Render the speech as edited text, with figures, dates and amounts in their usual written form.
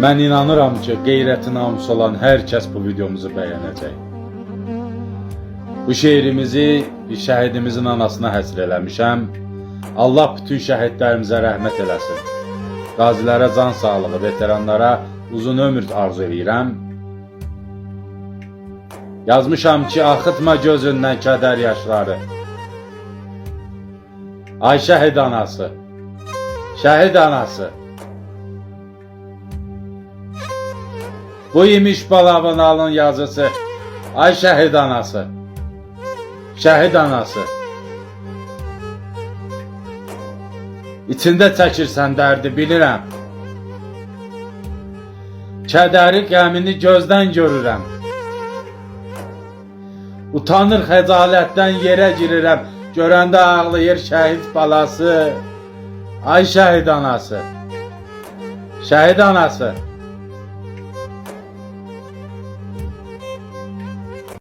Mən inanıram ki, qeyrəti namus olan hər kəs bu videomuzu bəyənəcək. Bu şeirimizi bir şəhidimizin anasına həsr eləmişəm. Allah bütün şəhidlərimizə rəhmət eləsin. Qazilərə can sağlığı, veteranlara uzun ömür arzu edirəm. Yazmışam ki, axıtma gözündən kədər yaşları. Ay şəhid anası, şəhid anası. Bu imiş balavın alın yazısı. Ay şəhid anası, şəhid anası. İçində çəkirsən dərdi bilirəm. Kədəri qəmini gözdən görürəm. Utanır xəcalətdən yerə girirəm. Görəndə ağlayır şəhid balası. Ay şəhid anası, şəhid anası.